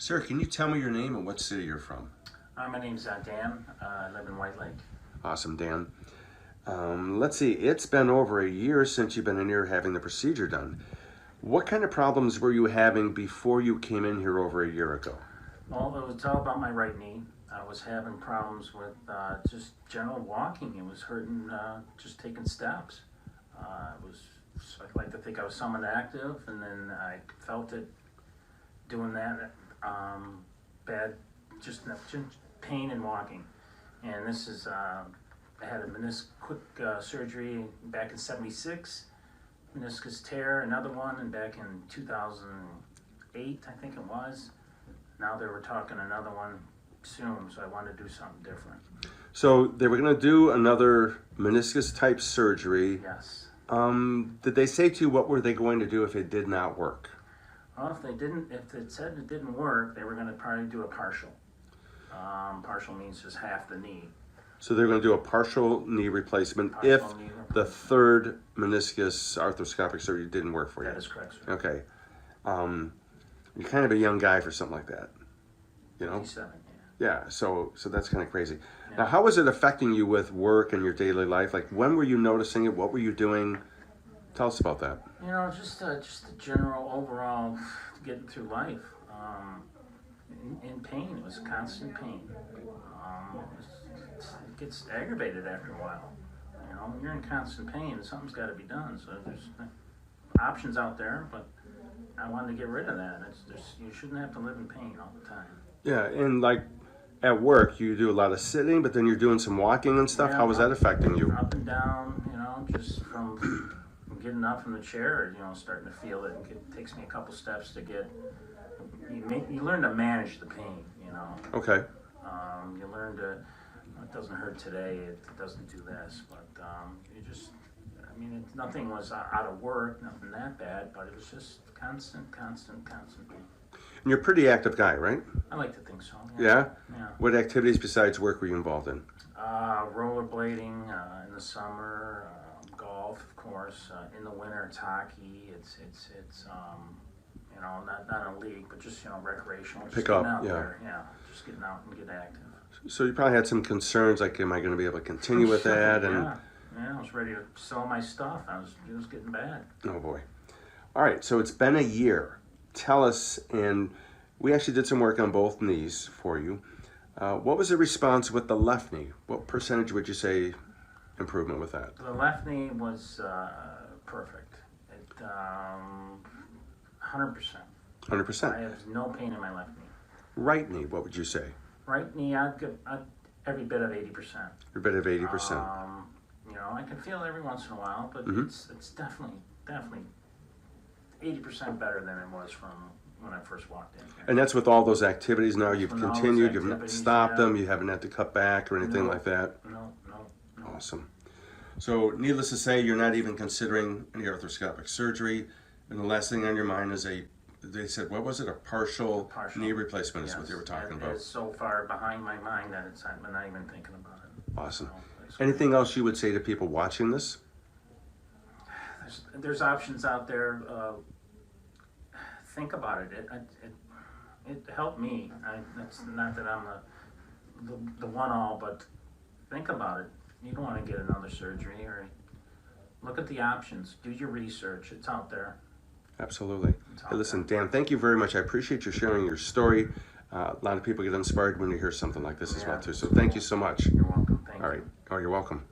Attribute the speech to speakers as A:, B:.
A: Sir, can you tell me your name and what city you're from?
B: My name's Dan. I live in White Lake.
A: Awesome, Dan. Let's see, it's been over a year since you've been in here having the procedure done. What kind of problems were you having before you came in here over a year ago?
B: Well, it was all about my right knee. I was having problems with just general walking. It was hurting just taking steps. I'd like to think I was somewhat active, and then I felt it doing that bad, just pain in walking. And this is, I had a quick surgery back in '76, meniscus tear, another one, and back in 2008, I think it was. Now they were talking another one soon, so I wanted to do something different.
A: So they were going to do another meniscus type surgery.
B: Yes.
A: Did they say to you what were they going to do if it did not work?
B: Well, if it said it didn't work, they were going to probably do a partial. Partial means just half the knee.
A: So they're going to do a partial knee replacement if the third meniscus arthroscopic surgery didn't work for you.
B: That is correct, sir.
A: Okay. You're kind of a young guy for something like that, you know?
B: 57,
A: Yeah, so that's kind of crazy.
B: yeah.
A: Now, how was it affecting you with work and your daily life? Like, when were you noticing it? What were you doing? Tell us about that.
B: You know, just the general overall getting through life. In pain, it was constant pain. It gets aggravated after a while. You know, when you're in constant pain, something's got to be done. So there's options out there, but I wanted to get rid of that. You shouldn't have to live in pain all the time.
A: Yeah, and like at work, you do a lot of sitting, but then you're doing some walking and stuff.
B: Yeah,
A: how was that affecting you?
B: Up and down, you know, just from getting up from the chair, you know, starting to feel it. It takes me a couple steps to get. You learn to manage the pain, you know.
A: Okay.
B: You learn to. It doesn't hurt today. It doesn't do this, but you just. I mean, nothing was out of work, nothing that bad, but it was just constant pain.
A: And you're a pretty active guy, right?
B: I like to think so.
A: Yeah?
B: Yeah.
A: What activities besides work were you involved in?
B: Rollerblading in the summer, golf, of course. In the winter, it's hockey. It's you know, not a league, but just, you know, recreational. Just
A: Pick up,
B: out
A: yeah.
B: there, yeah. Just getting out and get active.
A: So you probably had some concerns, like, am I going to be able to continue with that? And
B: Yeah, I was ready to sell my stuff. It was getting bad.
A: oh boy. All right, so it's been a year. Tell us, and we actually did some work on both knees for you. What was the response with the left knee? What percentage would you say improvement with that?
B: The left knee was perfect. 100%.
A: 100%.
B: I have no pain in my left knee.
A: Right knee, what would you say?
B: Right knee, I'd every bit of 80%.
A: A bit of 80%.
B: You know, I can feel it every once in a while, but it's definitely 80% better than it was from when I first walked in here.
A: And that's with all those activities now? You've
B: With all those
A: continued, you've not
B: activities,
A: stopped
B: yeah.
A: them, you haven't had to cut back or anything like that?
B: No.
A: Awesome. So needless to say, you're not even considering any arthroscopic surgery, and the last thing on your mind is they said, what was it, a partial knee replacement is what they were talking about.
B: It's so far behind my mind that I'm not even thinking about it.
A: Awesome.
B: So,
A: Anything else you would say to people watching this?
B: there's options out there. Think about it. It helped me. It's not that I'm the one-all, but think about it. You don't want to get another surgery, or look at the options. Do your research. It's out there.
A: Absolutely. Hey, listen, Dan, thank you very much. I appreciate you sharing your story. A lot of people get inspired when you hear something like this as well, too. So thank you so much.
B: You're welcome. Thank you.
A: All right. Oh, you're welcome.